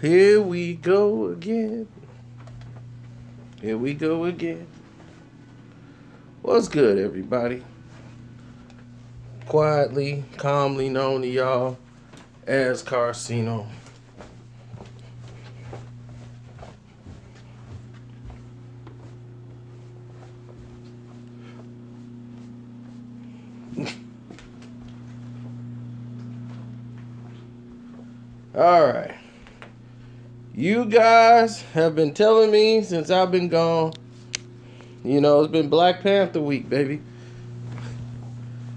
Here we go again. Here we go again. What's good, everybody? Quietly, calmly known to y'all as Karceno. All right. You guys have been telling me since I've been gone. You know, it's been Black Panther week, baby.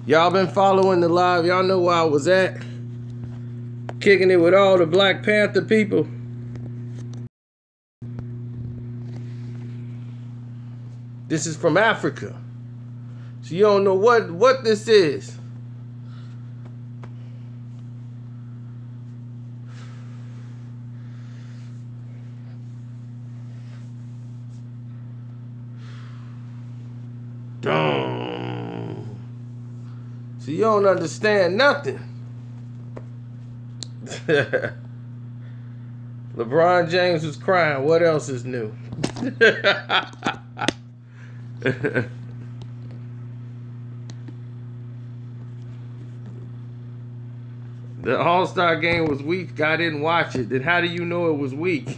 Y'all been following the live. Y'all know where I was at. Kicking it with all the Black Panther people. This is from Africa. So you don't know what this is. So you don't understand nothing. LeBron James was crying. What else is new? The All-Star game was weak. I didn't watch it. Then how do you know it was weak?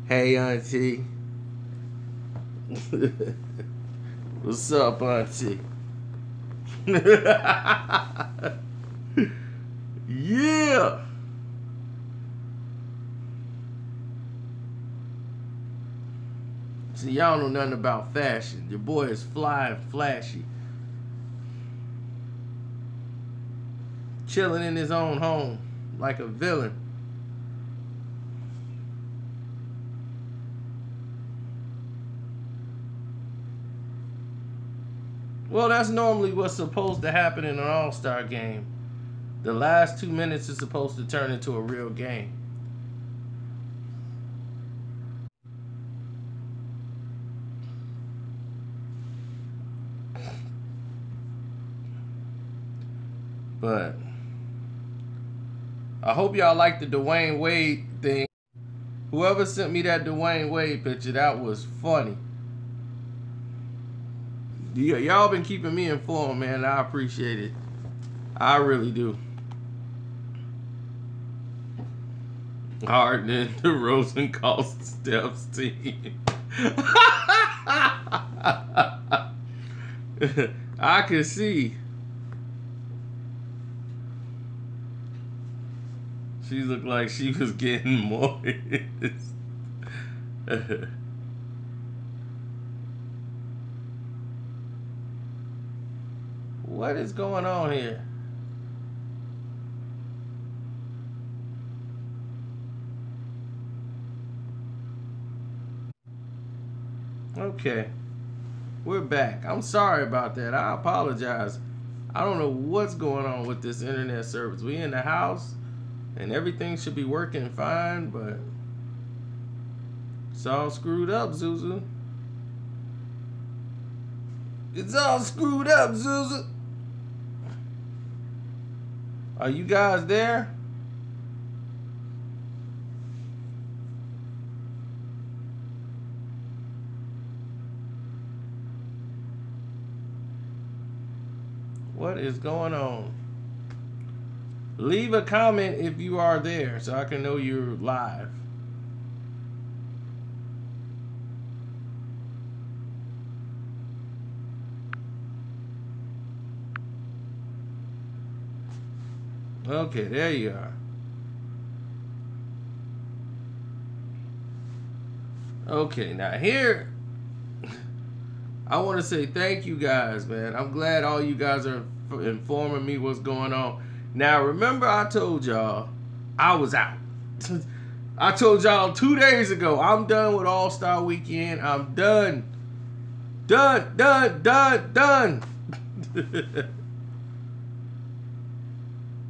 Hey, auntie. What's up, auntie? Yeah. See, y'all know nothing about fashion. Your boy is fly and flashy. Chilling in his own home like a villain. Well, that's normally what's supposed to happen in an All-Star game. The last 2 minutes is supposed to turn into a real game. But I hope y'all like the Dwayne Wade thing. Whoever sent me that Dwayne Wade picture, that was funny. Y'all been keeping me informed, man. I appreciate it. I really do. Harden and the Rosencost Steps team. I can see. She looked like she was getting moist. What is going on here? Okay. We're back. I'm sorry about that. I apologize. I don't know what's going on with this internet service. We in the house and everything should be working fine, but it's all screwed up, Zuzu. It's all screwed up, Zuzu. Are you guys there? What is going on? Leave a comment if you are there so I can know you're live. Okay, there you are. Okay, now here, I want to say thank you guys, man. I'm glad all you guys are informing me what's going on. Now, remember I told y'all I was out. I told y'all 2 days ago, I'm done with All-Star Weekend. I'm done. Done.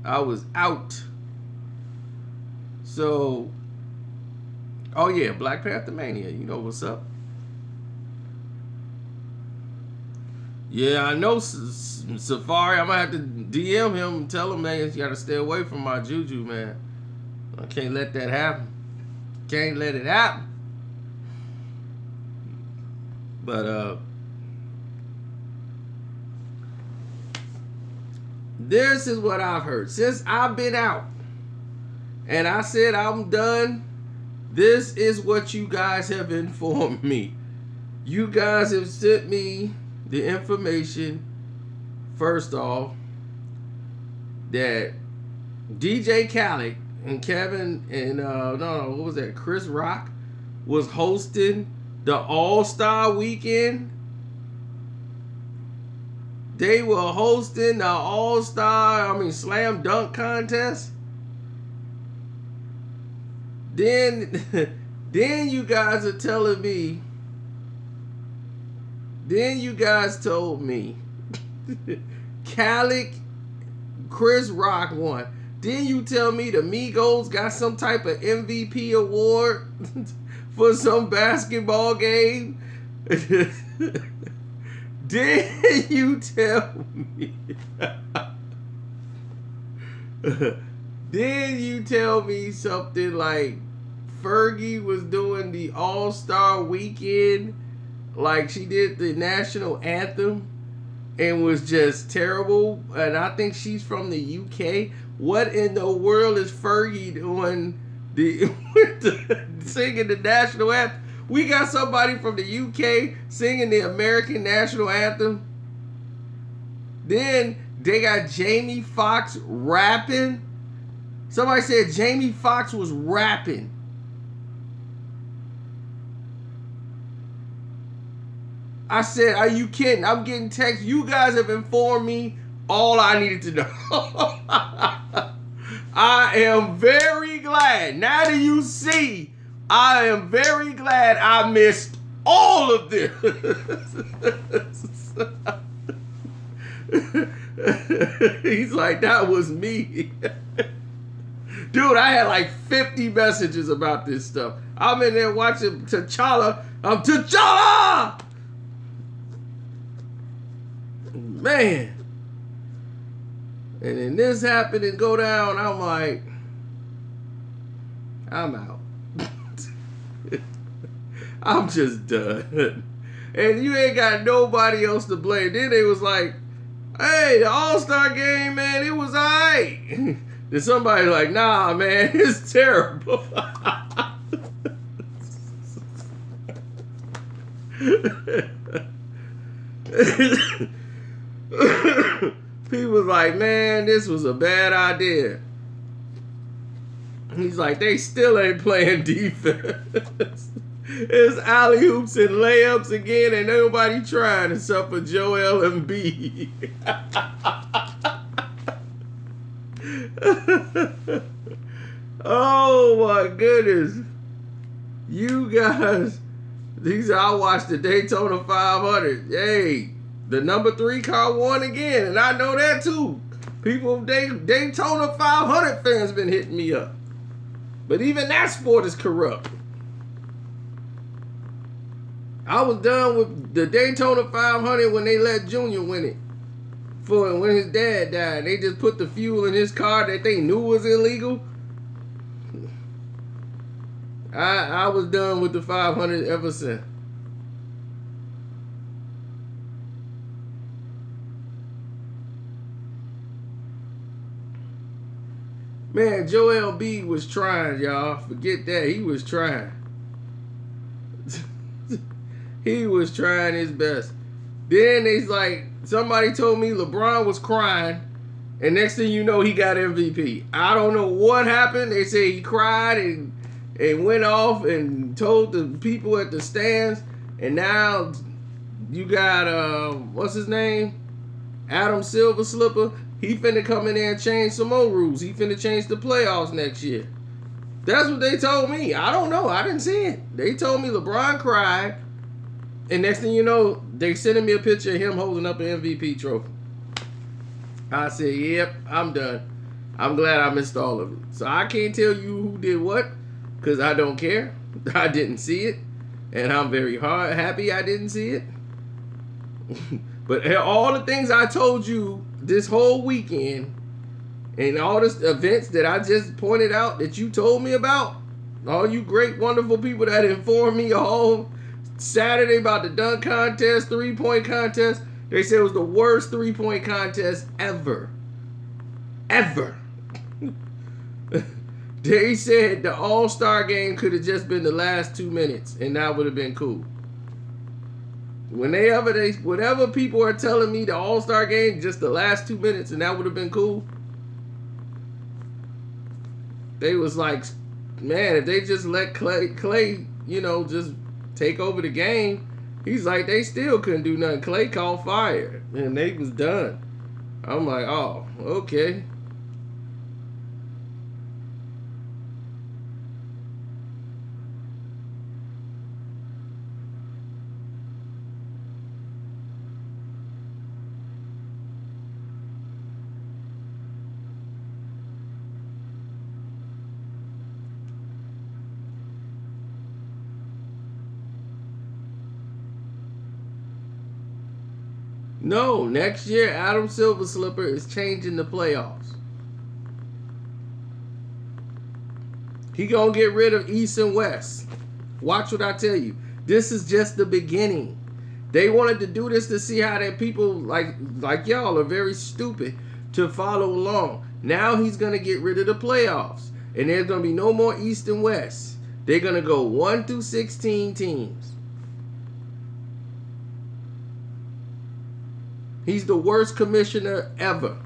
I was out. So, oh yeah, Black Panther Mania. You know what's up. Yeah, I know Safari. I'm gonna have to DM him and tell him, man, you gotta stay away from my juju, man. I can't let that happen. Can't let it happen. But this is what I've heard since I've been out, and I said I'm done. This is what you guys have informed me. You guys have sent me the information, first off, that DJ Khaled and Kevin and what was that? Chris Rock was hosting the All-Star Weekend. They were hosting the Slam Dunk contest. Then you guys are telling me. Then you guys told me Khaled, Chris Rock won. Then you tell me the Migos got some type of MVP award for some basketball game. Then you tell me. Then you tell me something like Fergie was doing the All-Star Weekend, like she did the national anthem, and was just terrible. And I think she's from the UK. What in the world is Fergie doing singing the national anthem? We got somebody from the UK singing the American national anthem. Then they got Jamie Foxx rapping. Somebody said Jamie Foxx was rapping. I said, are you kidding? I'm getting texts. You guys have informed me all I needed to know. I am very glad. Now that you see, I am very glad I missed all of this. He's like, that was me. Dude, I had like 50 messages about this stuff. I'm in there watching T'Challa. I'm T'Challa! Man. And then this happened and go down. I'm like, I'm out. I'm just done. And you ain't got nobody else to blame. Then they was like, hey, the All-Star game, man, it was all right. Then somebody like, nah, man, it's terrible. People was like, man, this was a bad idea. He's like, they still ain't playing defense. It's alley-oops and layups again, and nobody trying except for Joel Embiid. Oh my goodness. You guys, I watched the Daytona 500. Hey, the number 3 car won again, and I know that too. People, Daytona 500 fans been hitting me up. But even that sport is corrupt. I was done with the Daytona 500 when they let Junior win it. For when his dad died, they just put the fuel in his car that they knew was illegal. I was done with the 500 ever since. Man, Joel B was trying, y'all. Forget that. He was trying. He was trying his best. Then it's like, somebody told me LeBron was crying, and next thing you know, he got MVP. I don't know what happened. They say he cried and went off and told the people at the stands, and now you got, what's his name? Adam Silver Slipper. He finna come in there and change some more rules. He finna change the playoffs next year. That's what they told me. I don't know. I didn't see it. They told me LeBron cried, and next thing you know, they sending me a picture of him holding up an MVP trophy. I said, yep, I'm done. I'm glad I missed all of it. So I can't tell you who did what, because I don't care. I didn't see it, and I'm very happy I didn't see it. But all the things I told you this whole weekend and all the events that I just pointed out that you told me about, all you great, wonderful people that informed me all Saturday about the dunk contest, 3-point contest, they said it was the worst 3-point contest ever. Ever. They said the All-Star game could have just been the last 2 minutes, and that would have been cool. Whenever people are telling me the All-Star game, just the last 2 minutes, and that would have been cool, they was like, man, if they just let Clay, just take over the game, he's like, they still couldn't do nothing. Clay called fire, and they was done. I'm like, oh, okay. No, next year Adam Silver Slipper is changing the playoffs. He gonna get rid of East and West. Watch what I tell you. This is just the beginning. They wanted to do this to see how that people like y'all are very stupid to follow along. Now he's gonna get rid of the playoffs, and there's gonna be no more East and West. They're gonna go 1 through 16 teams. He's the worst commissioner ever.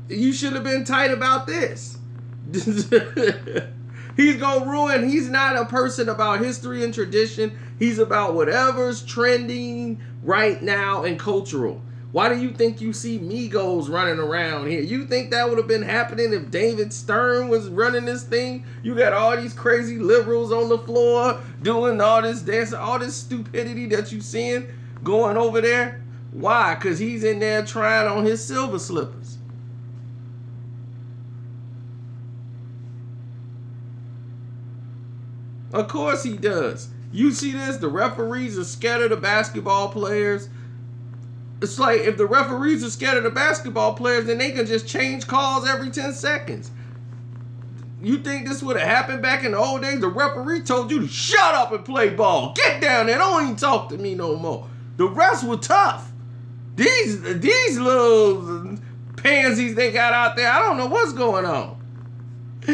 You should have been tight about this. He's going to ruin. He's not a person about history and tradition. He's about whatever's trending right now and cultural. Why do you think you see Migos running around here? You think that would have been happening if David Stern was running this thing? You got all these crazy liberals on the floor doing all this dancing, all this stupidity that you seeing going over there. Why? Because he's in there trying on his silver slippers. Of course he does. You see this? The referees are scared of the basketball players. It's like if the referees are scared of the basketball players, then they can just change calls every 10 seconds. You think this would have happened back in the old days? The referee told you to shut up and play ball. Get down there. Don't even talk to me no more. The refs were tough. These little pansies they got out there, I don't know what's going on. He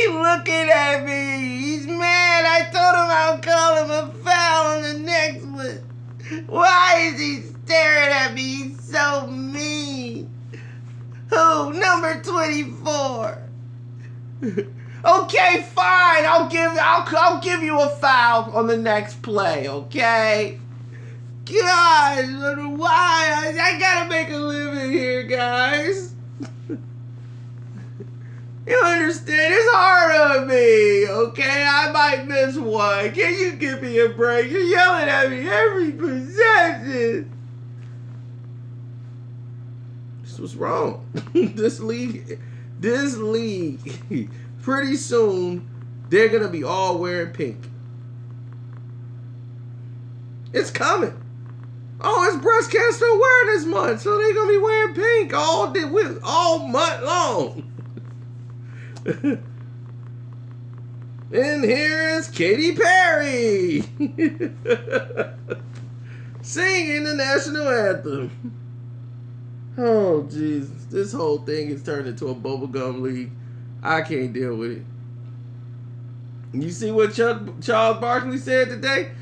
looking at me. He's mad. I told him I'll call him a foul on the next one. Why is he staring at me? He's so mean. Who? Number 24. Okay, fine. I'll give you a foul on the next play, okay? God, why? I gotta make a living here, guys. You understand? It's hard on me, okay? I might miss one. Can you give me a break? You're yelling at me every possession. This was wrong. This league, pretty soon, they're going to be all wearing pink. It's coming. Oh, it's breast cancer awareness month, so they're going to be wearing pink all month long. And here is Katy Perry singing the national anthem. Oh, Jesus. This whole thing has turned into a bubblegum league. I can't deal with it. You see what Charles Barkley said today?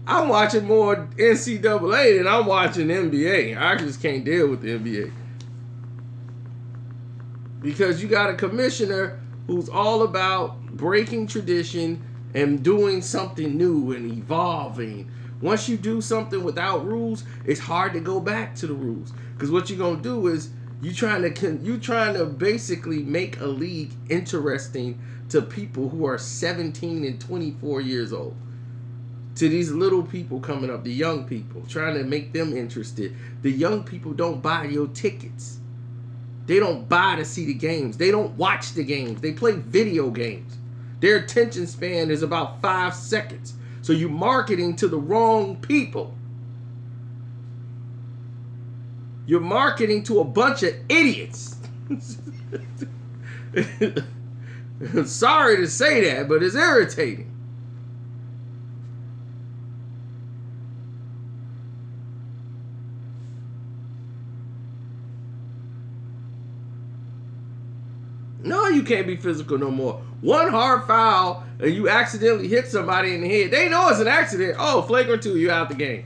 I'm watching more NCAA than I'm watching NBA. I just can't deal with the NBA. Because you got a commissioner who's all about breaking tradition and doing something new and evolving. Once you do something without rules, it's hard to go back to the rules. Because what you're going to do is you're trying to basically make a league interesting to people who are 17 and 24 years old. To these little people coming up, the young people, trying to make them interested. The young people don't buy your tickets. They don't buy to see the games. They don't watch the games. They play video games. Their attention span is about 5 seconds. So you're marketing to the wrong people. You're marketing to a bunch of idiots. Sorry to say that, but it's irritating. No, you can't be physical no more. One hard foul and you accidentally hit somebody in the head. They know it's an accident. Oh, flagrant 2, you're out the game.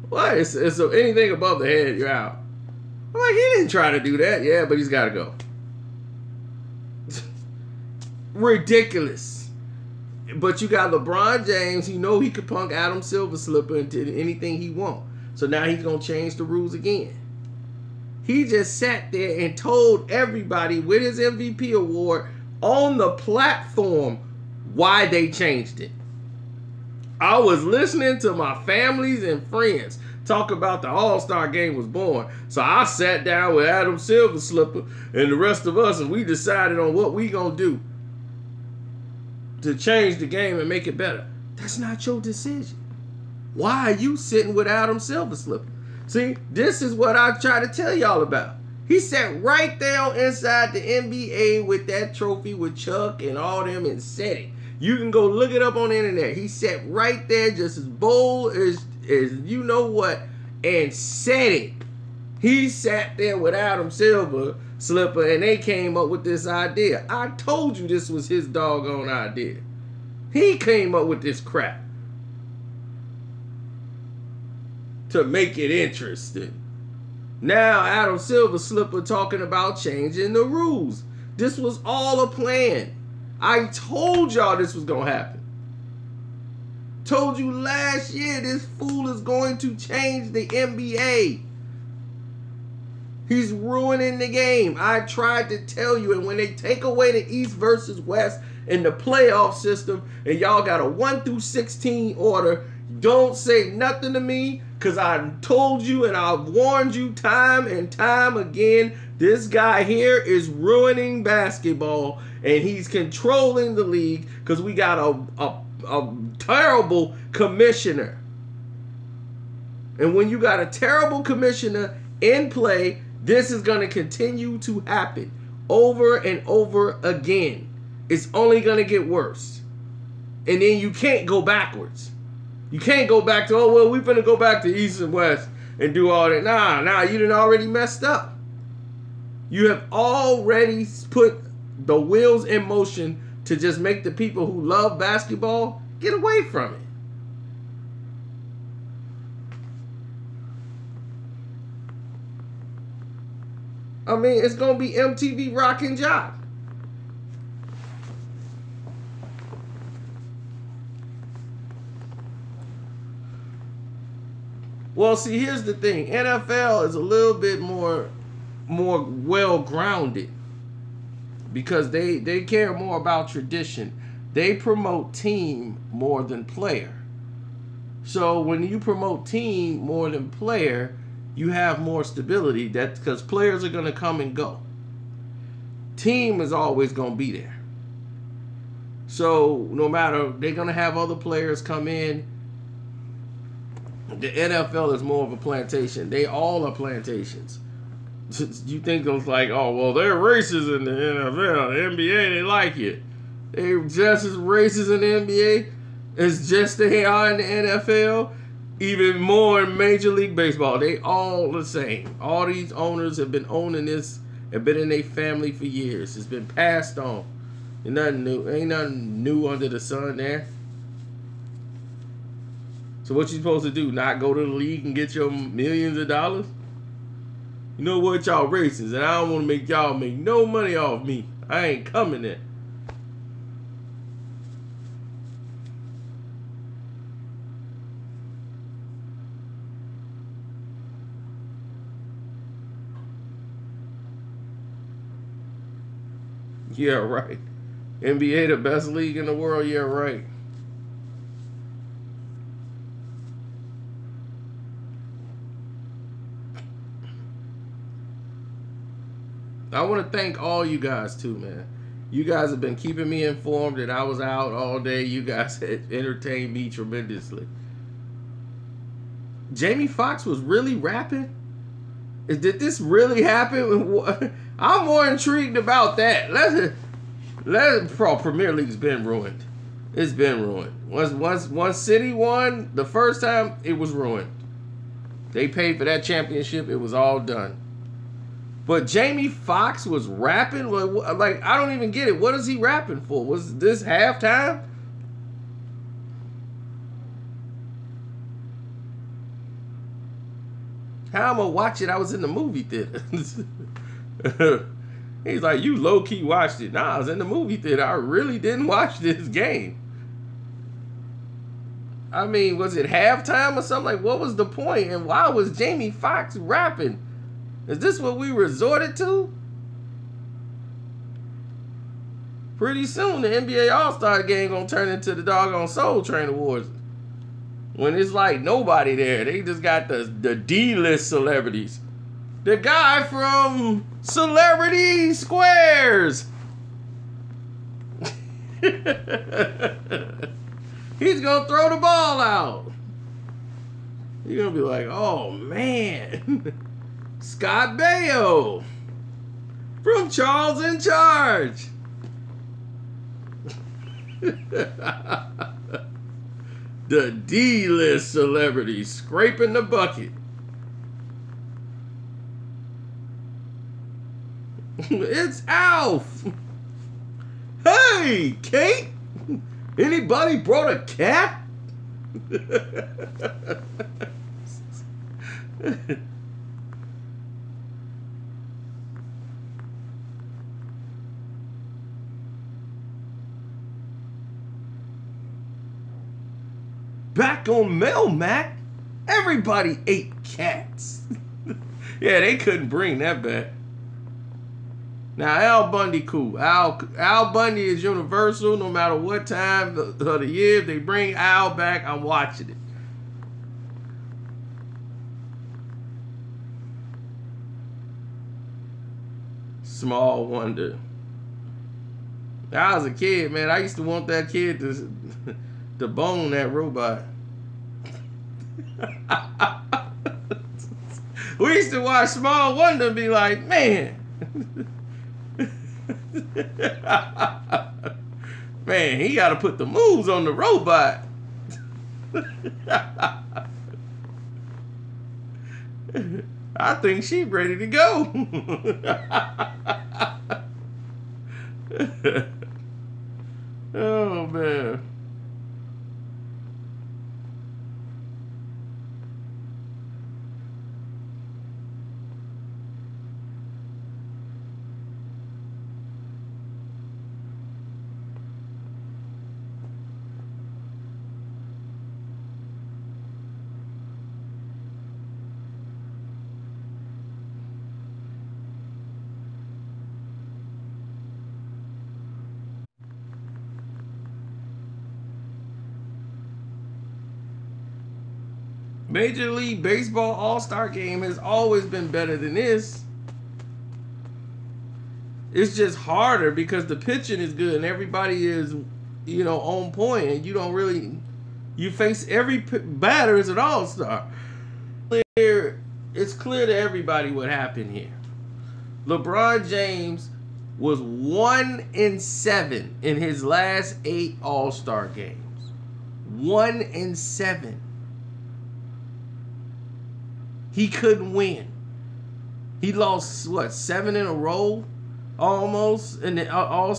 What? It's anything above the head, you're out. I'm like, he didn't try to do that. Yeah, but he's got to go. Ridiculous. But you got LeBron James. You know he could punk Adam Silver Slipper into anything he wants. So now he's going to change the rules again. He just sat there and told everybody with his MVP award on the platform why they changed it. I was listening to my families and friends talk about the All-Star game was born. So I sat down with Adam Silver Slipper and the rest of us, and we decided on what we gonna do to change the game and make it better. That's not your decision. Why are you sitting with Adam Silver Slipper? See, this is what I try to tell y'all about. He sat right there inside the NBA with that trophy with Chuck and all them and said it. You can go look it up on the internet. He sat right there just as bold as you know what and said it. He sat there with Adam Silver Slipper and they came up with this idea. I told you this was his doggone idea. He came up with this crap to make it interesting. Now Adam Silver Slipper talking about changing the rules. This was all a plan. I told y'all this was going to happen. Told you last year this fool is going to change the NBA. He's ruining the game. I tried to tell you, and when they take away the East versus West in the playoff system, and y'all got a 1 through 16 order, don't say nothing to me, because I told you and I've warned you time and time again, this guy here is ruining basketball, and he's controlling the league because we got a terrible commissioner. And when you got a terrible commissioner in play, this is going to continue to happen over and over again. It's only going to get worse. And then you can't go backwards. You can't go back to, oh, well, we're going to go back to East and West and do all that. Nah, you done already messed up. You have already put the wheels in motion to just make the people who love basketball get away from it. I mean, it's going to be MTV Rockin' Jock. Well, see, here's the thing. NFL is a little bit more well-grounded because they care more about tradition. They promote team more than player. So when you promote team more than player, you have more stability. That's because players are going to come and go. Team is always going to be there. So no matter, they're going to have other players come in. The NFL is more of a plantation. They all are plantations. You think it's like, oh, well, they're racist in the NFL. The NBA, they like it. They're just as racist in the NBA as just they are in the NFL. Even more in Major League Baseball. They all the same. All these owners have been owning this, have been in their family for years. It's been passed on. Ain't nothing new. Ain't nothing new under the sun there. So what you supposed to do? Not go to the league and get your millions of dollars? You know what, y'all racist, and I don't want to make y'all make no money off me. I ain't coming there. Yeah, right. NBA, the best league in the world. Yeah, right. I want to thank all you guys too, man. You guys have been keeping me informed, and I was out all day. You guys had entertained me tremendously. Jamie Foxx was really rapping? Did this really happen? I'm more intrigued about that. Premier League's been ruined. It's been ruined. Once City won the first time, it was ruined. They paid for that championship. It was all done. But Jamie Foxx was rapping? Like, I don't even get it. What is he rapping for? Was this halftime? How am I watch it? I was in the movie theater. He's like, you low-key watched it. Nah, I was in the movie theater. I really didn't watch this game. I mean, was it halftime or something? Like, what was the point? And why was Jamie Foxx rapping? Is this what we resorted to? Pretty soon, the NBA All-Star game gonna turn into the doggone Soul Train Awards. When it's like nobody there. They just got the D-list celebrities. The guy from Celebrity Squares. He's gonna throw the ball out. You're gonna be like, oh man. Scott Baio from Charles in Charge. The D-list celebrity scraping the bucket. It's Alf. Hey, Kate. Anybody brought a cat? Back on Melmac, everybody ate cats. Yeah, they couldn't bring that back. Now, Al Bundy, cool. Al Bundy is universal no matter what time of the year. If they bring Al back, I'm watching it. Small Wonder. When I was a kid, man, I used to want that kid to bone that robot. We used to watch Small Wonder and be like, man. Man, he got to put the moves on the robot. I think she's ready to go. Oh, man. Major League Baseball All-Star Game has always been better than this. It's just harder because the pitching is good and everybody is, you know, on point, and you don't really, you face every batter as an All-Star. It's clear to everybody what happened here. LeBron James was 1-7 in his last 8 All-Star games. 1-7. He couldn't win. He lost, what, 7 in a row? Almost. And then all.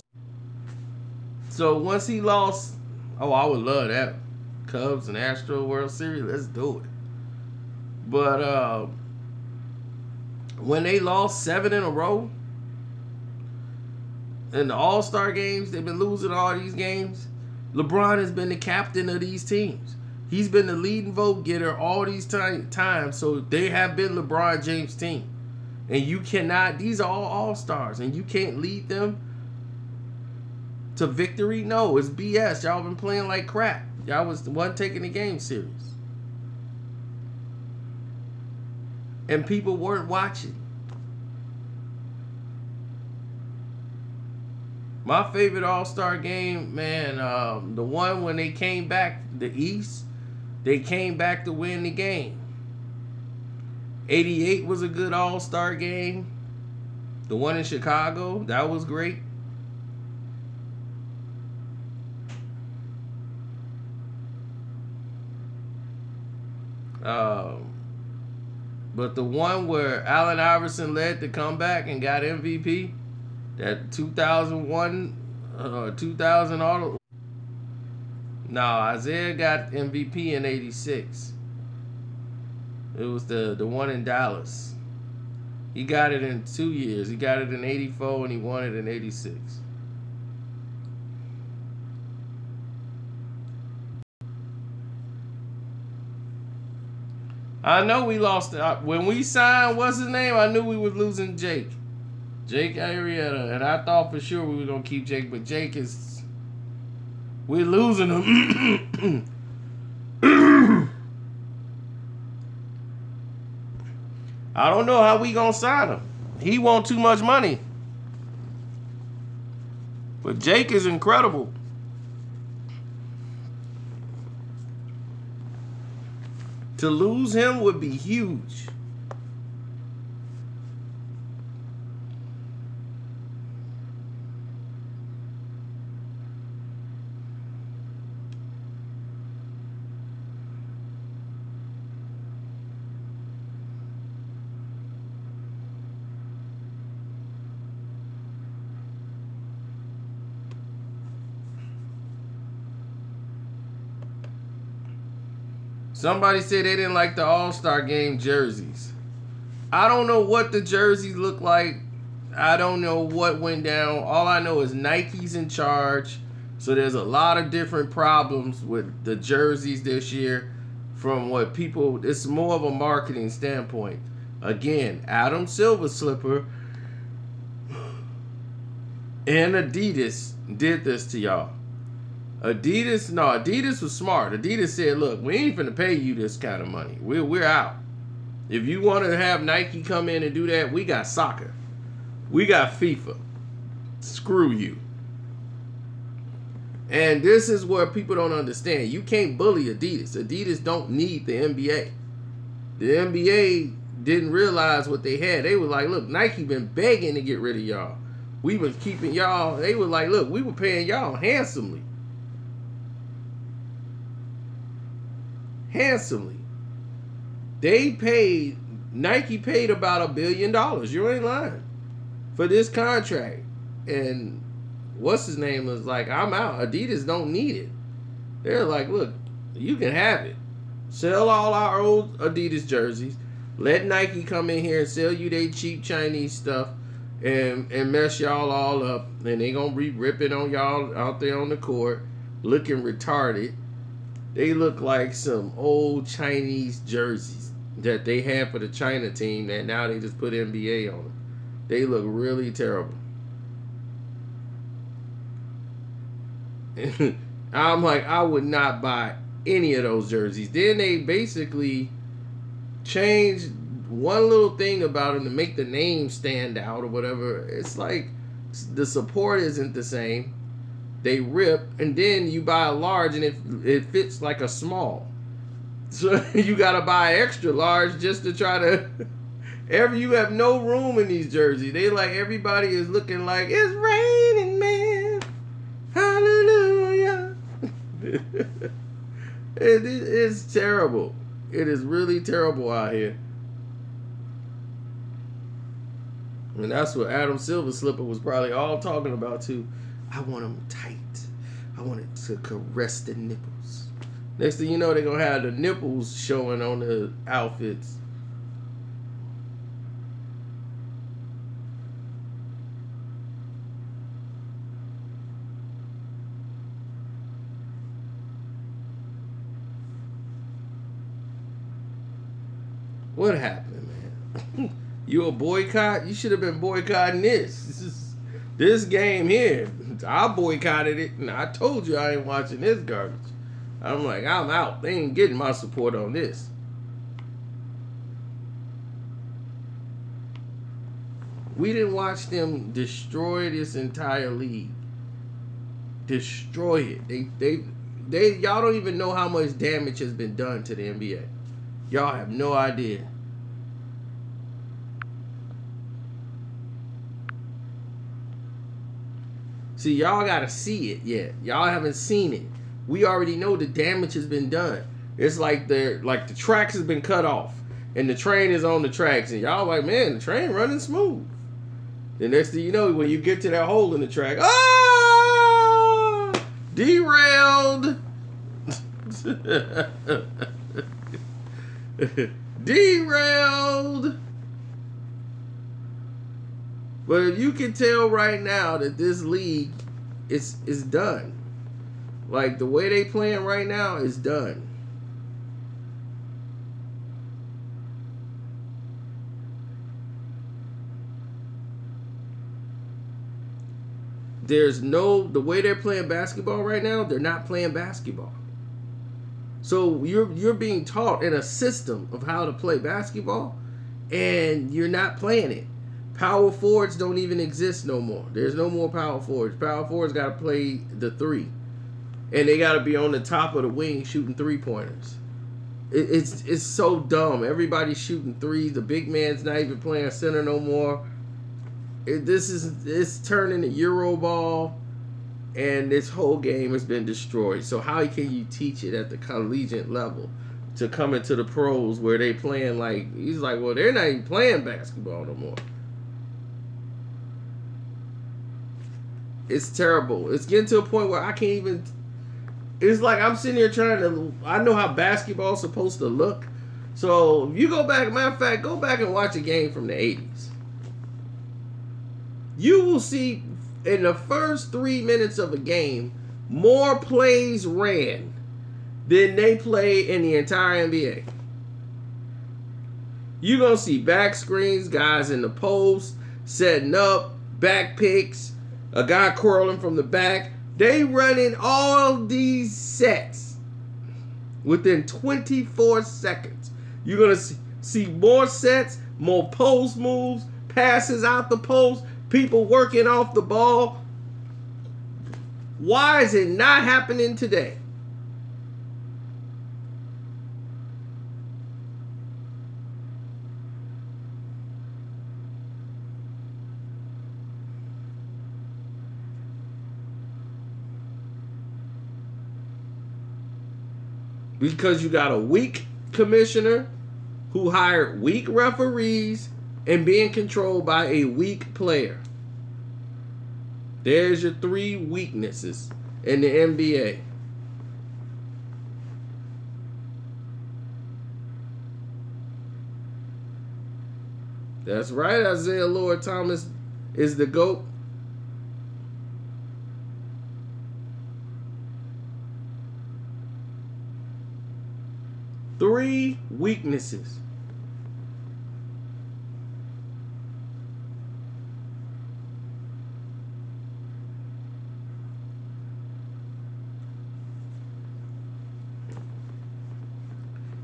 So once he lost, oh, I would love that. Cubs and Astro World Series, let's do it. But when they lost 7 in a row, in the All-Star games, they've been losing all these games. LeBron has been the captain of these teams. He's been the leading vote getter all these times, so they have been LeBron James' team. And you cannot, these are all All-Stars, and you can't lead them to victory? No, it's BS. Y'all been playing like crap. Y'all was the one taking the game serious. And people weren't watching. My favorite All-Star game, man, the one when they came back, the East, they came back to win the game. 88 was a good All-Star game. The one in Chicago, that was great. But the one where Allen Iverson led the comeback and got MVP, that 2001, 2000 auto. No, Isaiah got MVP in 86. It was the one in Dallas. He got it in 2 years. He got it in 84 and he won it in 86. I know we lost. When we signed, what's his name? I knew we was losing Jake Arrieta. And I thought for sure we were going to keep Jake. But Jake is... We're losing him. I don't know how we going to sign him. He want too much money. But Jake is incredible. To lose him would be huge. Somebody said they didn't like the All-Star Game jerseys. I don't know what the jerseys look like. I don't know what went down. All I know is Nike's in charge. So there's a lot of different problems with the jerseys this year from what people... It's more of a marketing standpoint. Again, Adam Silver Slipper and Adidas did this to y'all. Adidas was smart. Adidas said, look, we ain't finna pay you this kind of money. We're out. If you want to have Nike come in and do that, we got soccer. We got FIFA. Screw you. And this is where people don't understand. You can't bully Adidas. Adidas don't need the NBA. The NBA didn't realize what they had. They were like, look, Nike been begging to get rid of y'all. We was keeping y'all. They were like, look, we were paying y'all handsomely. Nike paid about $1 billion. You ain't lying. For this contract. And what's his name was like, I'm out. Adidas don't need it. They're like, look, you can have it. Sell all our old Adidas jerseys. Let Nike come in here and sell you their cheap Chinese stuff and mess y'all all up. And they gonna be ripping on y'all out there on the court, looking retarded. They look like some old Chinese jerseys that they had for the China team that now they just put NBA on them. They look really terrible. I'm like, I would not buy any of those jerseys. Then they basically changed one little thing about them to make the name stand out or whatever. It's like the support isn't the same. They rip, and then you buy a large, and it fits like a small. So you gotta buy extra large just to try to. You have no room in these jerseys. They like everybody is looking like it's raining, man. Hallelujah. It's terrible. It is really terrible out here. And that's what Adam Silver Slipper was probably all talking about too. I want them tight. I want it to caress the nipples. Next thing you know, they're going to have the nipples showing on the outfits. What happened, man? You a boycott? You should have been boycotting this game here. I boycotted it, and I told you I ain't watching this garbage. I'm like, I'm out. They ain't getting my support on this. We didn't watch them destroy this entire league. destroy it. Y'all don't even know how much damage has been done to the NBA. Y'all have no idea. See, y'all gotta see it yet. Y'all haven't seen it. We already know the damage has been done. It's like the tracks has been cut off, and the train is on the tracks, and y'all like, man, the train running smooth. The next thing you know, when you get to that hole in the track, derailed. Derailed. But if you can tell right now that this league is done. Like the way they playing right now is done. The way they're playing basketball right now, they're not playing basketball. So you're being taught in a system of how to play basketball, and you're not playing it. Power forwards don't even exist no more. There's no more power forwards. Power forwards got to play the three, and they got to be on the top of the wing shooting 3-pointers. It's so dumb. Everybody's shooting threes. The big man's not even playing center no more. It's turning to Euro ball, and this whole game has been destroyed. So how can you teach it at the collegiate level to come into the pros where they playing like, he's like, well, they're not even playing basketball no more. It's terrible. It's getting to a point where I can't even, it's like I'm sitting here trying to, I know how basketball's supposed to look. So if you go back, matter of fact, go back and watch a game from the 80s. You will see in the first 3 minutes of a game, more plays ran than they play in the entire NBA. You're going to see back screens, guys in the post, setting up, back picks, a guy curling from the back. They running all these sets within 24 seconds. You're going to see more sets, more post moves, passes out the post, people working off the ball. Why is it not happening today? Because you got a weak commissioner who hired weak referees and being controlled by a weak player. There's your 3 weaknesses in the NBA. That's right, Isaiah Lord Thomas is the GOAT. Three weaknesses.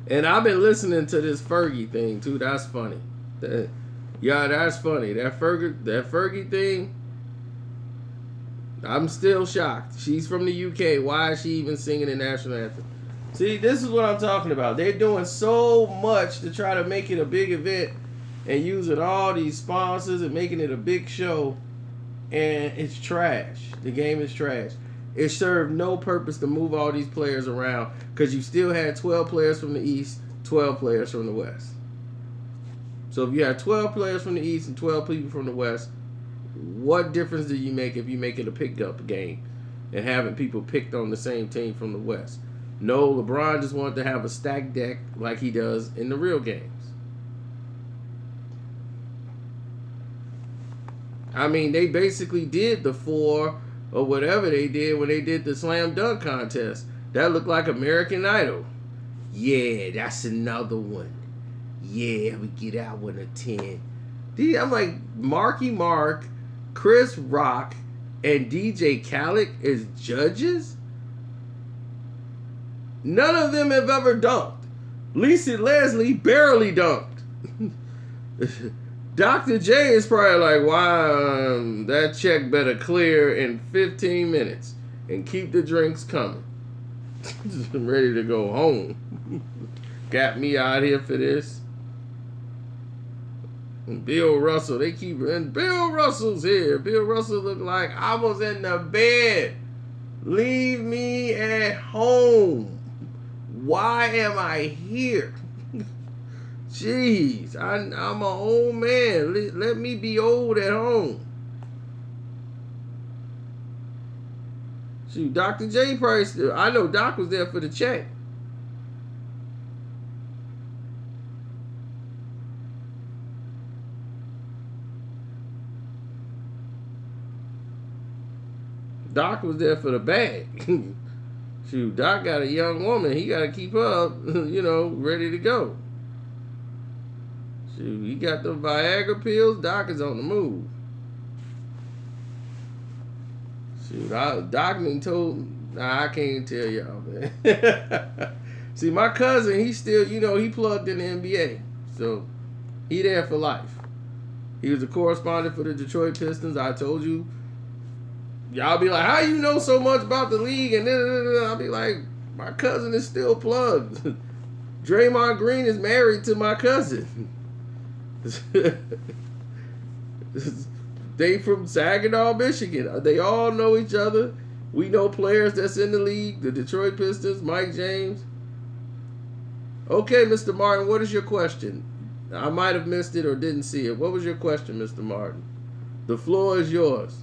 And I've been listening to this Fergie thing too. That's funny. Yeah, that's funny. That Fergie thing. I'm still shocked. She's from the UK. Why is she even singing the national anthem? See, this is what I'm talking about. They're doing so much to try to make it a big event and using all these sponsors and making it a big show, and it's trash. The game is trash. It served no purpose to move all these players around because you still had 12 players from the East, 12 players from the West. So if you have 12 players from the East and 12 people from the West, what difference do you make if you make it a pick-up game and having people picked on the same team from the West? No, LeBron just wanted to have a stacked deck like he does in the real games. I mean, they basically did the 4 or whatever they did when they did the slam dunk contest. That looked like American Idol. Yeah, that's another one. Yeah, we get out with a 10. I'm like, Marky Mark, Chris Rock, and DJ Khaled as judges? None of them have ever dunked. Lisa Leslie barely dunked. Dr. J is probably like, wow, that check better clear in 15 minutes. and keep the drinks coming. I'm ready to go home. Got me out here for this. And Bill Russell, they keep, and Bill Russell's here. Bill Russell looked like I was in the bed. Leave me at home. Why am I here? Jeez, I'm an old man. Let me be old at home. Shoot, Dr. J Price, I know Doc was there for the check. Doc was there for the bag. Shoot, Doc got a young woman. He got to keep her up, you know, ready to go. Shoot, he got the Viagra pills. Doc is on the move. Shoot, Doc done told... Nah, I can't tell y'all, man. See, my cousin, he still, you know, he plugged in the NBA. So, he there for life. He was a correspondent for the Detroit Pistons. I told you. Y'all be like, how you know so much about the league? And then I'll be like, my cousin is still plugged. Draymond Green is married to my cousin. They from Saginaw, Michigan. They all know each other. We know players that's in the league. The Detroit Pistons, Mike James. Okay, Mr. Martin, what is your question? I might have missed it or didn't see it. What was your question, Mr. Martin? The floor is yours.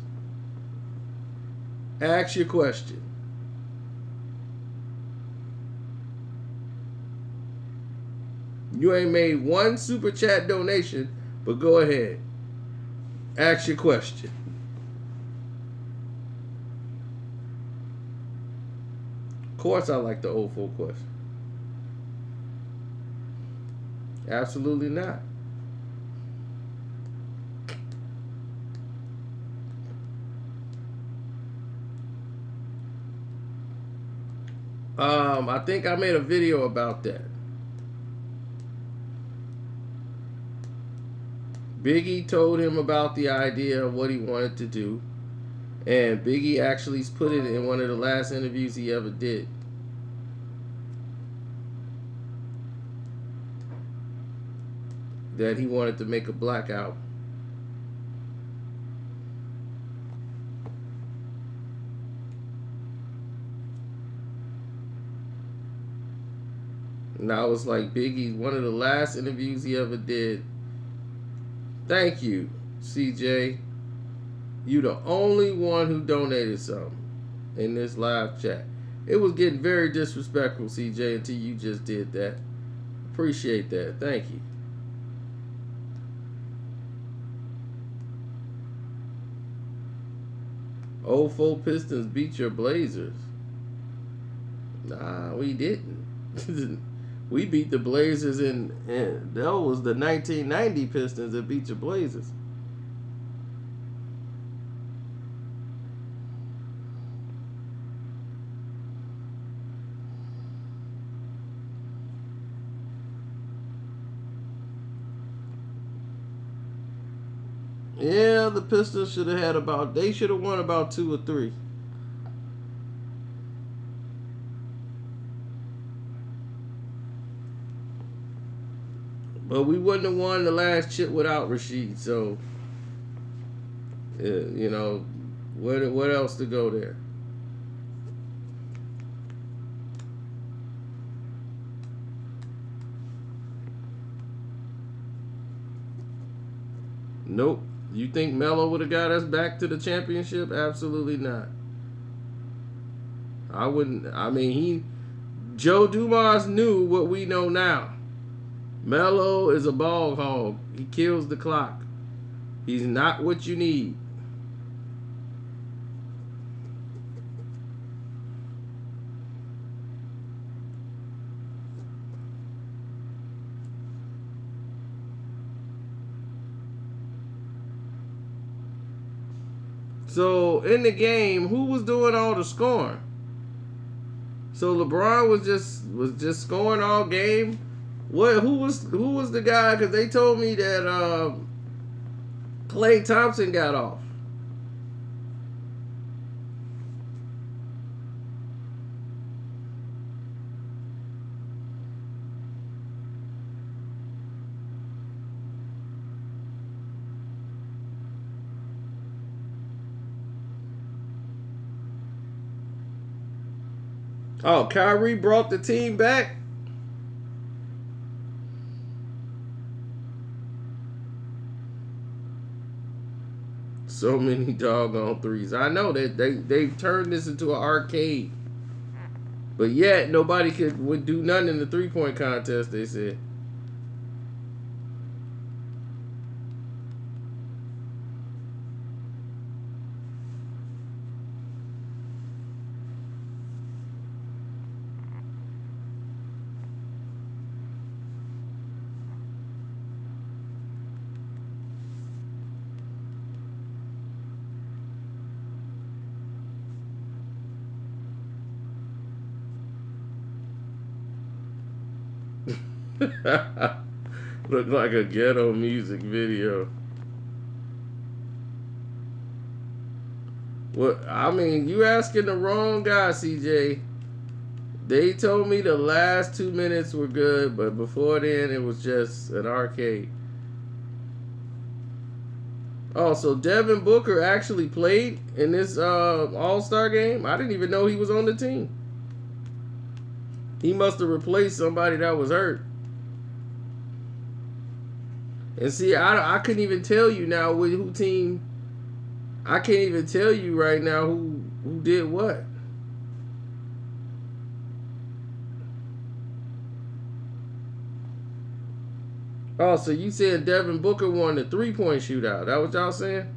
Ask your question. You ain't made one super chat donation, but go ahead. Ask your question. Of course I like the old folk question. Absolutely not. I think I made a video about that. Biggie told him about the idea of what he wanted to do. And Biggie actually put it in one of the last interviews he ever did. That he wanted to make a black album. And I was like, Biggie, one of the last interviews he ever did. Thank you, CJ. You the only one who donated something in this live chat. It was getting very disrespectful, CJ, until you just did that. Appreciate that. Thank you. Old folk Pistons beat your Blazers. Nah, we didn't. We beat the Blazers in that was the 1990 Pistons that beat your Blazers. Yeah, the Pistons should have had about, they should have won about 2 or 3. But we wouldn't have won the last chip without Rashid, so you know, what else to go there? Nope. You think Melo would have got us back to the championship? Absolutely not. I wouldn't. I mean, Joe Dumars knew what we know now. Melo is a ball hog. He kills the clock. He's not what you need. So in the game, who was doing all the scoring? So LeBron was just scoring all game. What? Who was the guy? Because they told me that Klay Thompson got off. Oh, Kyrie brought the team back. So many doggone threes. I know that they've turned this into an arcade. But yet nobody would do nothing in the 3-point contest, they said. Look like a ghetto music video. Well, I mean, you asking the wrong guy, CJ. They told me the last 2 minutes were good, but before then it was just an arcade. Oh, so Devin Booker actually played in this All-Star game? I didn't even know he was on the team. He must have replaced somebody that was hurt. And see, I couldn't even tell you now who team. I can't even tell you right now who did what. Oh, so you said Devin Booker won the 3-point shootout. That what y'all saying?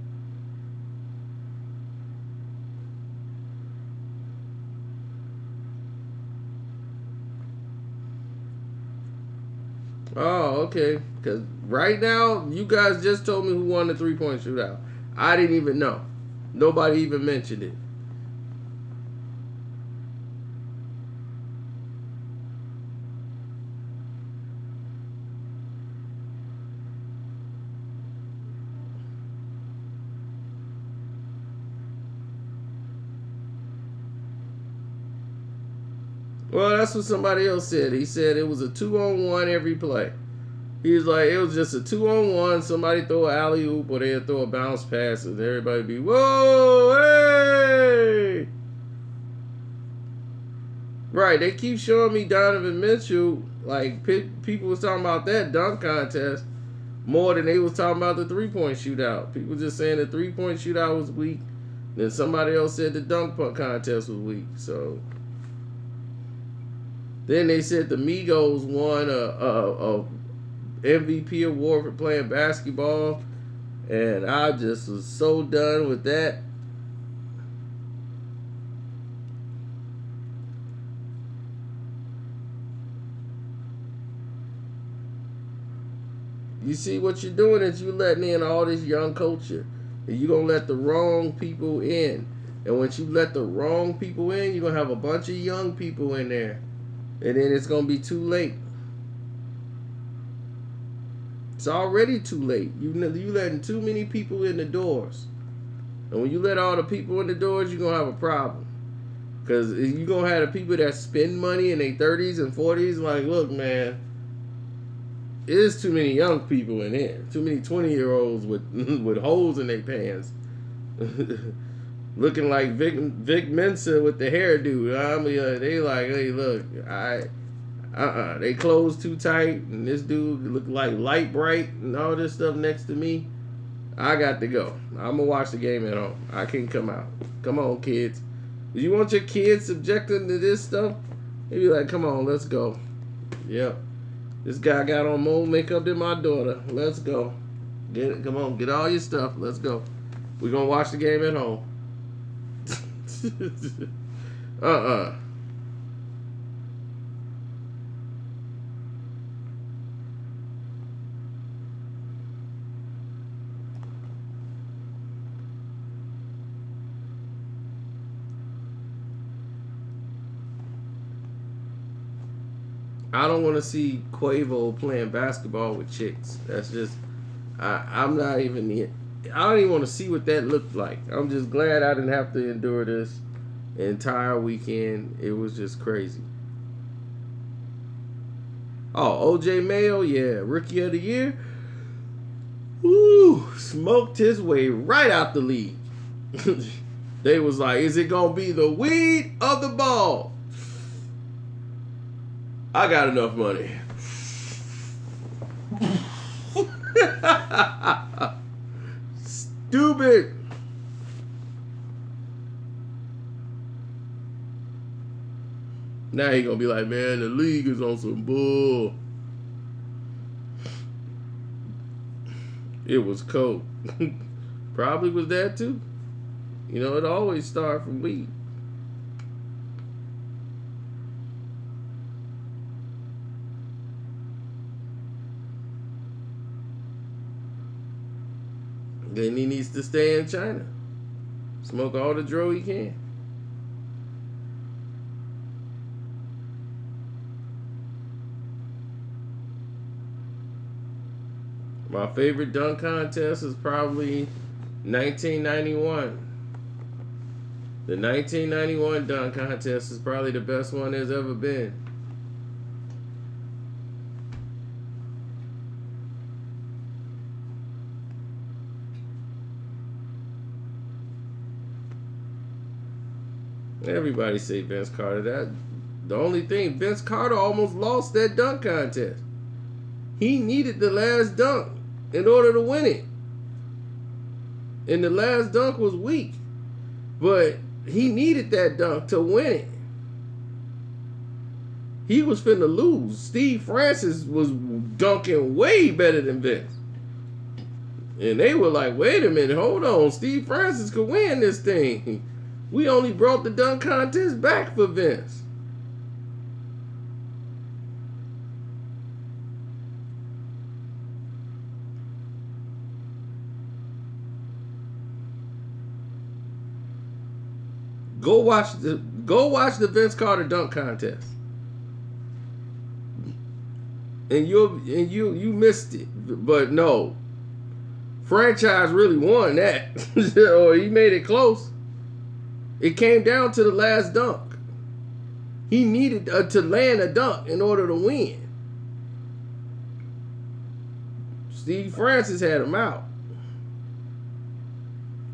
Oh, okay. Because right now, you guys just told me who won the 3-point shootout. I didn't even know. Nobody even mentioned it. Well, that's what somebody else said. He said it was a 2-on-1 every play. He was like, it was just a 2-on-1. Somebody throw an alley-oop or they'd throw a bounce pass and everybody be, whoa, hey! Right, they keep showing me Donovan Mitchell. Like, people was talking about that dunk contest more than they was talking about the 3-point shootout. People just saying the 3-point shootout was weak. Then somebody else said the dunk contest was weak. So... Then they said the Migos won a MVP award for playing basketball, and I just was so done with that. You see what you're doing is you letting in all this young culture, and you're going to let the wrong people in. And once you let the wrong people in, you're going to have a bunch of young people in there. And then it's going to be too late. It's already too late. You letting too many people in the doors. And when you let all the people in the doors, you're going to have a problem. Because you're going to have the people that spend money in their 30s and 40s. Like, look, man, there's too many young people in here. Too many 20-year-olds with holes in their pants. Looking like Vic Mensa with the hairdo. I mean, they like, hey, look, they clothes too tight, and this dude look like light bright and all this stuff next to me. I got to go. I'm gonna watch the game at home. I can't come out. Come on, kids. Do you want your kids subjected to this stuff? They be like, come on, let's go. Yep. This guy got on more makeup than my daughter. Let's go. Get it. Come on, get all your stuff. Let's go. We're gonna watch the game at home. I don't want to see Quavo playing basketball with chicks. That's just, I'm not even, I don't even want to see what that looked like. I'm just glad I didn't have to endure this entire weekend. It was just crazy. Oh, OJ Mayo, yeah, Rookie of the Year. Woo, smoked his way right out the league. They was like, is it going to be the weed or the ball? I got enough money. Stupid. Now he gonna be like, man, the league is on some bull. It was coke. Probably was that too. You know, it always started from weed. Then he needs to stay in China. Smoke all the dro he can. My favorite dunk contest is probably 1991. The 1991 dunk contest is probably the best one there's ever been. Everybody say Vince Carter. The only thing, Vince Carter almost lost that dunk contest. He needed the last dunk in order to win it. And the last dunk was weak. But he needed that dunk to win it. He was finna lose. Steve Francis was dunking way better than Vince. And they were like, wait a minute, hold on. Steve Francis could win this thing. We only brought the dunk contest back for Vince. Go watch the Vince Carter dunk contest. And you missed it. But no. Franchise really won that. Or he made it close. It came down to the last dunk. He needed to land a dunk in order to win. Steve Francis had him out.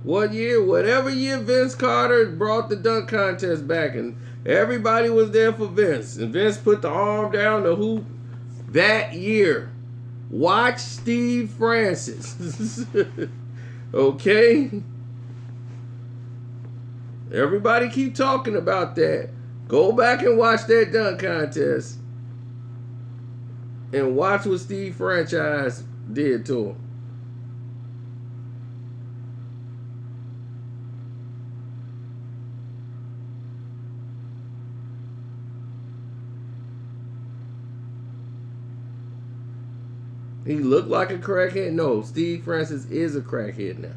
What year? Whatever year Vince Carter brought the dunk contest back, and everybody was there for Vince. And Vince put the arm down the hoop that year. Watch Steve Francis. Okay? Everybody keep talking about that. Go back and watch that dunk contest. And watch what Steve Franchise did to him. He looked like a crackhead? No, Steve Francis is a crackhead now.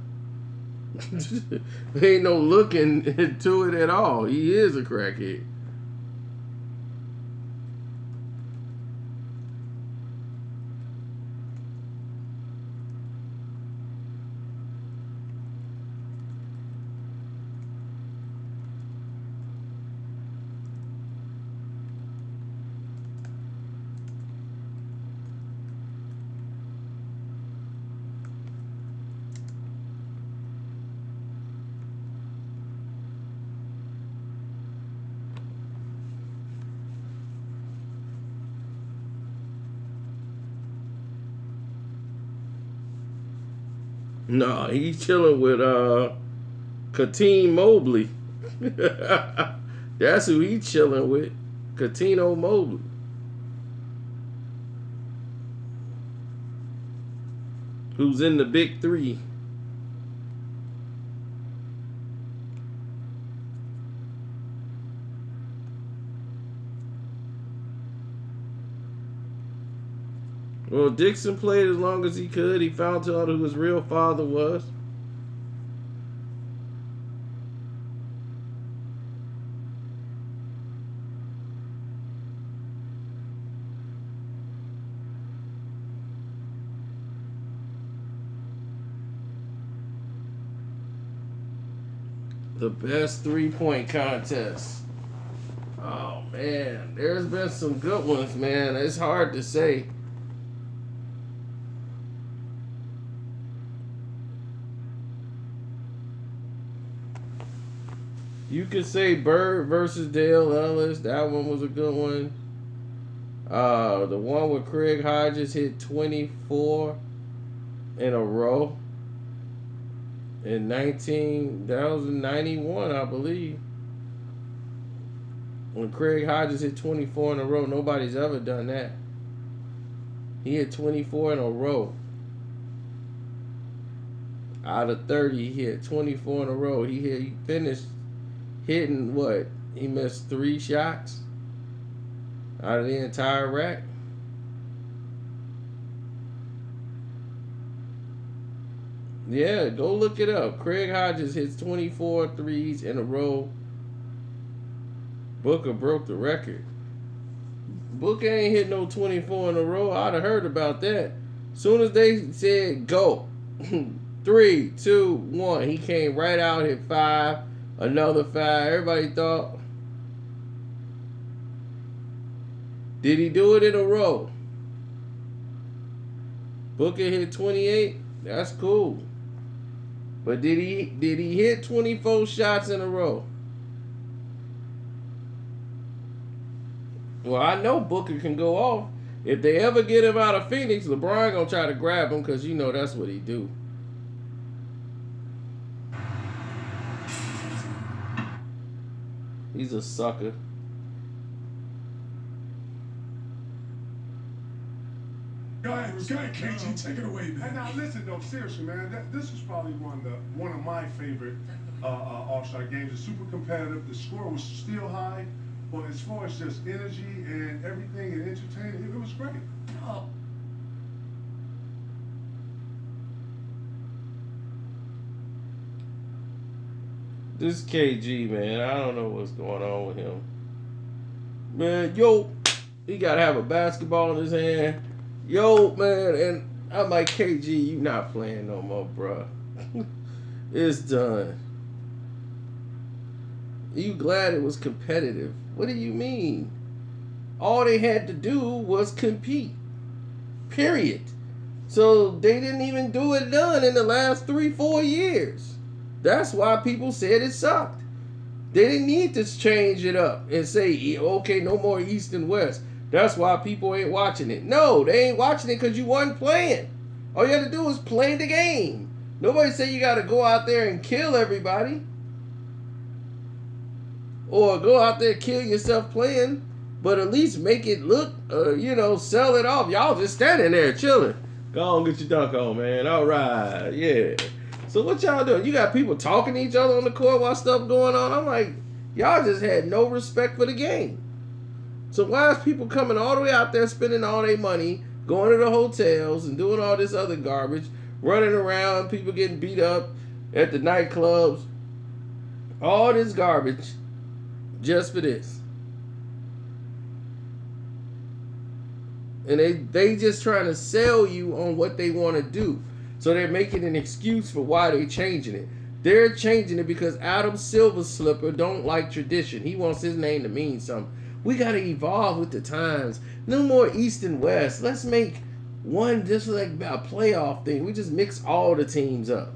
Ain't no looking into it at all. He is a crackhead. No, he's chilling with Karceno Mobley. That's who he's chilling with. Karceno Mobley. Who's in the big three. Well, Dixon played as long as he could. He found out who his real father was. The best three-point contest. Oh, man. There's been some good ones, man. It's hard to say. You could say Bird versus Dale Ellis. That one was a good one. The one where Craig Hodges hit 24 in a row in 1991, I believe. When Craig Hodges hit 24 in a row, nobody's ever done that. He hit 24 in a row. Out of 30, he hit 24 in a row. He finished hitting what? He missed 3 shots out of the entire rack. Yeah, go look it up. Craig Hodges hits 24 threes in a row. Booker broke the record. Booker ain't hit no 24 in a row. I'd have heard about that. Soon as they said go, 3, 2, 1, he came right out, hit 5, another 5. Everybody thought, did he do it in a row? Booker hit 28. That's cool. But did he hit 24 shots in a row? Well, I know Booker can go off. If they ever get him out of Phoenix, LeBron gonna try to grab him because you know that's what he do. He's a sucker. Go ahead, KG, take it away, man. And now listen though, seriously, man, this is probably one of my favorite All-Star games. It's super competitive. The score was still high, but as far as just energy and everything and entertaining, it was great. Oh. This KG, man, I don't know what's going on with him. Man, yo, he gotta have a basketball in his hand. Yo, man, and I'm like, KG, you not playing no more, bruh. It's done. You glad it was competitive? What do you mean? All they had to do was compete. Period. So they didn't even do it done in the last 3-4 years. That's why people said it sucked. They didn't need to change it up and say, okay, no more East and West. That's why people ain't watching it. No, they ain't watching it because you wasn't playing. All you had to do was play the game. Nobody said you got to go out there and kill everybody. Or go out there and kill yourself playing. But at least make it look, sell it off. Y'all just standing there chilling. Go on, get your dunk on, man. All right, yeah. So what y'all doing? You got people talking to each other on the court while stuff going on. I'm like, y'all just had no respect for the game. So why is people coming all the way out there spending all their money, going to the hotels and doing all this other garbage, running around, people getting beat up at the nightclubs, all this garbage just for this? And they just trying to sell you on what they want to do. So they're making an excuse for why they're changing it. They're changing it because Adam Silver Slipper don't like tradition. He wants his name to mean something. We got to evolve with the times. No more East and West. Let's make one just like a playoff thing. We just mix all the teams up.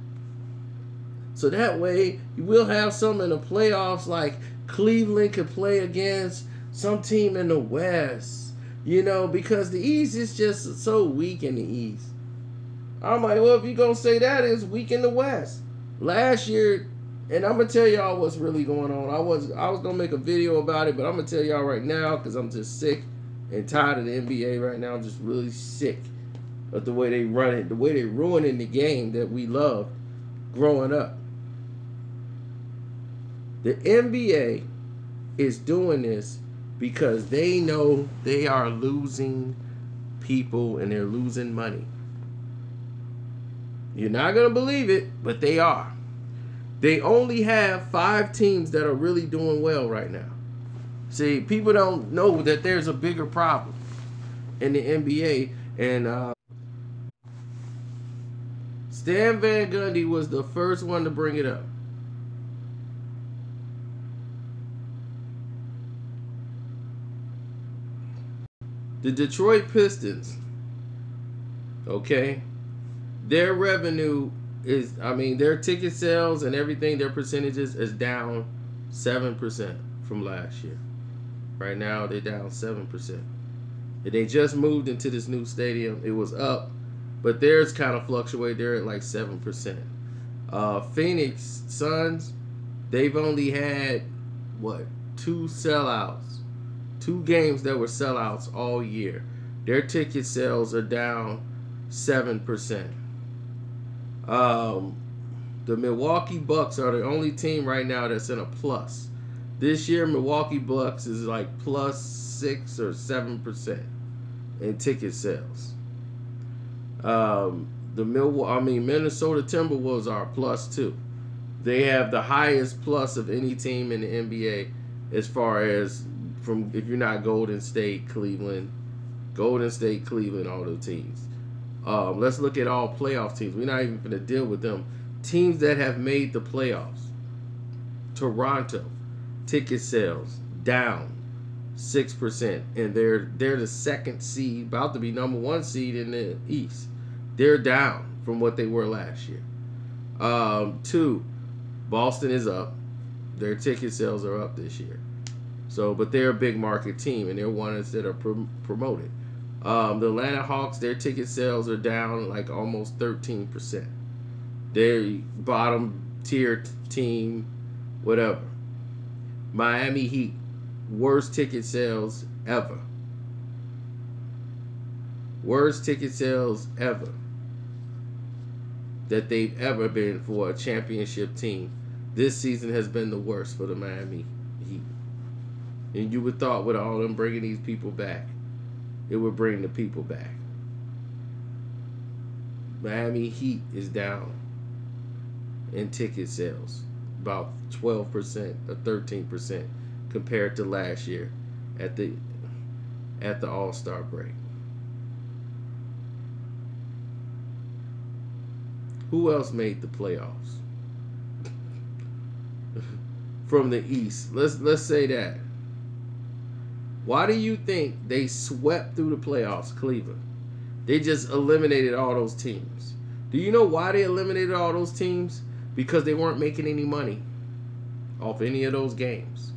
So that way, you will have some in the playoffs like Cleveland could play against some team in the West. Because the East is just so weak in the East. I'm like, well, if you're going to say that, it's weak in the West. Last year, and I'm going to tell y'all what's really going on. I was going to make a video about it, but I'm going to tell y'all right now because I'm just sick and tired of the NBA right now. I'm just really sick of the way they run it, the way they're ruining the game that we loved growing up. The NBA is doing this because they know they are losing people and they're losing money. You're not going to believe it, but they are. They only have 5 teams that are really doing well right now. See, people don't know that there's a bigger problem in the NBA. And Stan Van Gundy was the first one to bring it up. The Detroit Pistons, okay? Their revenue is, their ticket sales and everything, their percentages is down 7% from last year. Right now, they're down 7%. They just moved into this new stadium. It was up, but theirs kind of fluctuate. They're at like 7%. Phoenix Suns, they've only had, what, 2 sellouts. 2 games that were sellouts all year. Their ticket sales are down 7%. The Milwaukee Bucks are the only team right now that's in a plus. This year, Milwaukee Bucks is like plus 6 or 7% in ticket sales. Minnesota Timberwolves are plus 2. They have the highest plus of any team in the NBA as far as from, if you're not Golden State, Cleveland, all the teams. Let's look at all playoff teams. We're not even going to deal with them. Teams that have made the playoffs. Toronto, ticket sales down 6%, and they're the second seed, about to be number 1 seed in the East. They're down from what they were last year. 2, Boston is up. Their ticket sales are up this year. So, but they're a big market team, and they're ones that are promoted. The Atlanta Hawks, their ticket sales are down like almost 13%. They're bottom tier team, whatever. Miami Heat, worst ticket sales ever. Worst ticket sales ever that they've ever been for a championship team. This season has been the worst for the Miami Heat. And you would thought with all them bringing these people back, it would bring the people back. Miami Heat is down in ticket sales, about 12% or 13% compared to last year at the All-Star break. Who else made the playoffs from the East? Let's say that. Why do you think they swept through the playoffs, Cleveland? They just eliminated all those teams. Do you know why they eliminated all those teams? Because they weren't making any money off any of those games.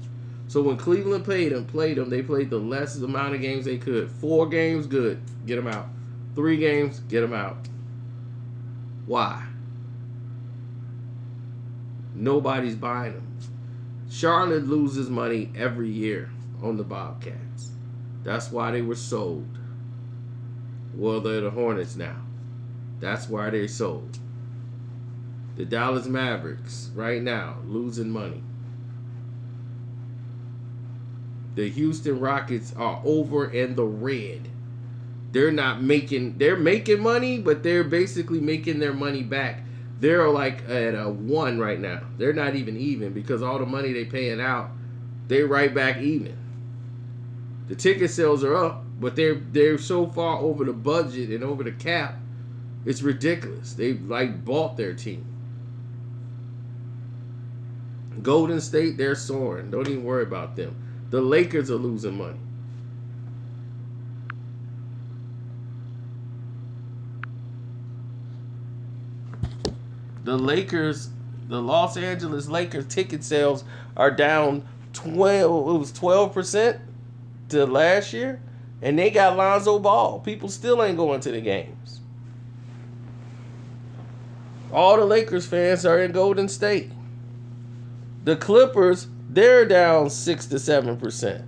So when Cleveland played them, they played the less amount of games they could. 4 games, good, get them out. 3 games, get them out. Why? Nobody's buying them. Charlotte loses money every year on the Bobcats. That's why they were sold. Well, they're the Hornets now. That's why they're sold. The Dallas Mavericks, right now, losing money. The Houston Rockets are over in the red. They're making money, but they're basically making their money back. They're like at a 1 right now. They're not even because all the money they paying out, they're right back even. The ticket sales are up, but they're so far over the budget and over the cap, it's ridiculous. They've like bought their team. Golden State, they're soaring. Don't even worry about them. The Lakers are losing money. The Los Angeles Lakers ticket sales are down 12% to last year, and they got Lonzo Ball. People still ain't going to the games. All the Lakers fans are in Golden State. The Clippers, they're down 6 to 7%.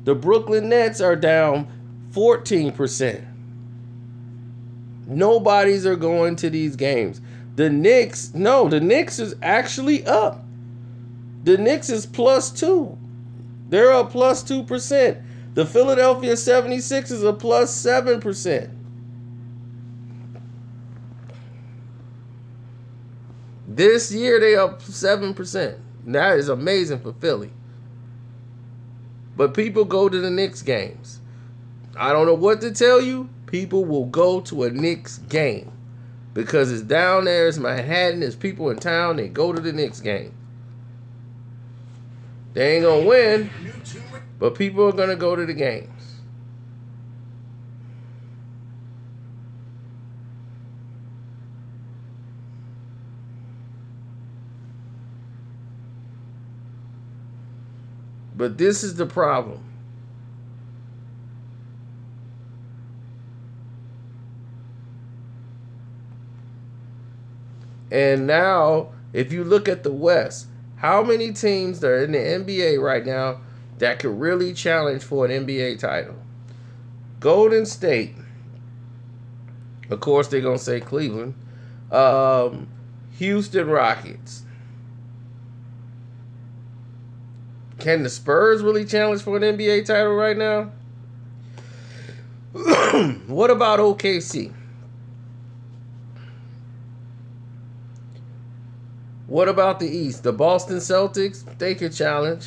The Brooklyn Nets are down 14%. Nobody's are going to these games. The Knicks is actually up. The Knicks is +2. They're up +2%. The Philadelphia 76ers are +7%. This year they up 7%. That is amazing for Philly. But people go to the Knicks games. I don't know what to tell you. People will go to a Knicks game. Because it's down there, it's Manhattan, there's people in town, they go to the Knicks game. They ain't going to win, but people are going to go to the games. But this is the problem. And now, if you look at the West, how many teams that are in the NBA right now that could really challenge for an NBA title? Golden State. Of course, they're going to say Cleveland. Houston Rockets. Can the Spurs really challenge for an NBA title right now? What about OKC? What about the East? The Boston Celtics, they could challenge.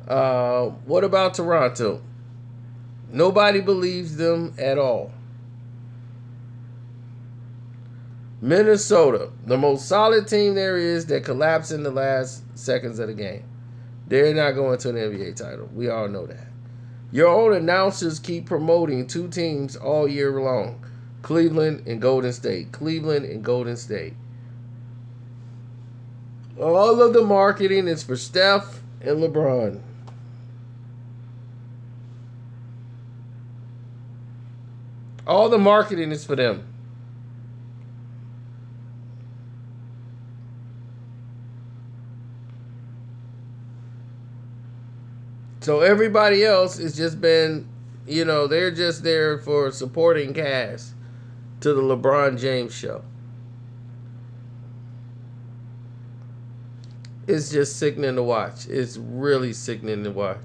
What about Toronto? Nobody believes them at all. Minnesota, the most solid team there is that collapsed in the last seconds of the game. They're not going to an NBA title. We all know that. Your own announcers keep promoting two teams all year long. Cleveland and Golden State. Cleveland and Golden State. All of the marketing is for Steph and LeBron. All the marketing is for them. So everybody else has just been, they're just there for supporting cast to the LeBron James show. It's just sickening to watch. It's really sickening to watch.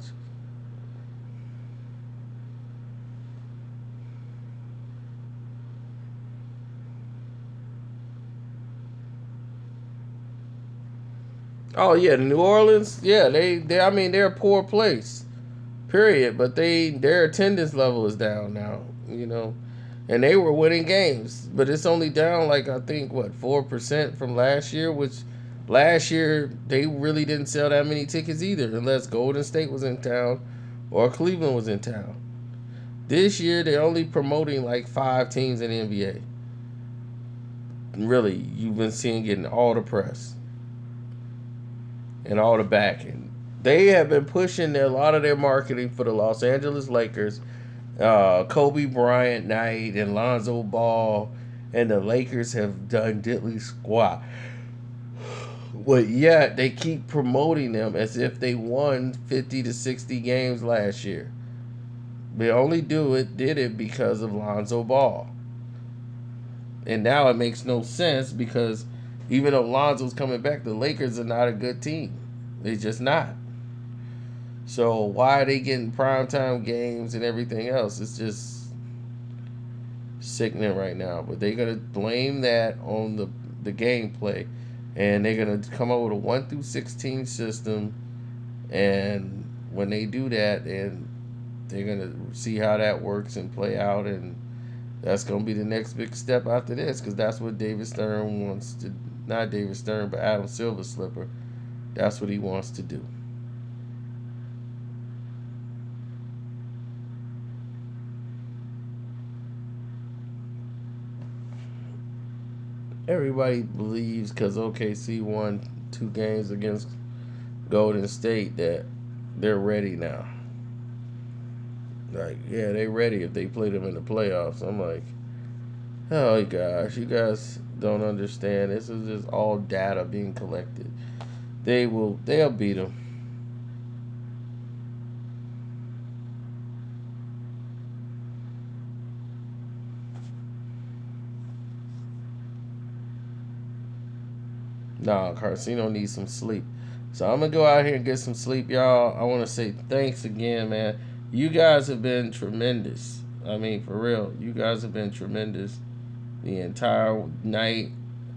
Oh yeah, New Orleans. Yeah, they're a poor place, period. But their attendance level is down now, and they were winning games, but it's only down like I think 4% from last year, which last year they really didn't sell that many tickets either, unless Golden State was in town or Cleveland was in town. This year they're only promoting like 5 teams in the NBA. Really, you've been seeing getting all the press and all the backing. They have been pushing a lot of their marketing for the Los Angeles Lakers, Kobe Bryant night and Lonzo Ball, and the Lakers have done diddly squat. But yet they keep promoting them as if they won 50 to 60 games last year. They only did it because of Lonzo Ball. And now it makes no sense because even though Lonzo's coming back, the Lakers are not a good team. They're just not. So why are they getting primetime games and everything else? It's just sickening right now. But they're going to blame that on the gameplay. And they're going to come up with a 1 through 16 system. And when they do that, then they're going to see how that works and play out. And that's going to be the next big step after this, because that's what David Stern wants to, not David Stern, but Adam Silver Slipper. That's what he wants to do. Everybody believes because OKC won 2 games against Golden State that they're ready now. Like, yeah, they ready if they play them in the playoffs. I'm like, oh gosh, you guys don't understand. This is just all data being collected. They'll beat them. Nah, Karceno needs some sleep. So I'm going to go out here and get some sleep, y'all. I want to say thanks again, man. You guys have been tremendous. I mean, for real. You guys have been tremendous the entire night.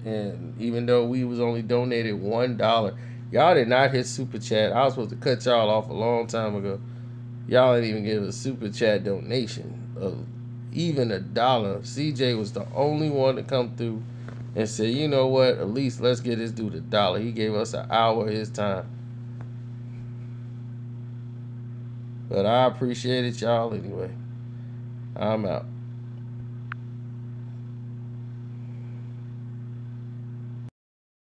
And even though we was only donated $1, y'all did not hit Super Chat. I was supposed to cut y'all off a long time ago. Y'all didn't even give a Super Chat donation of even $1. CJ was the only one to come through and say, you know what, at least let's get this dude $1. He gave us an hour of his time. But I appreciate it, y'all, anyway. I'm out.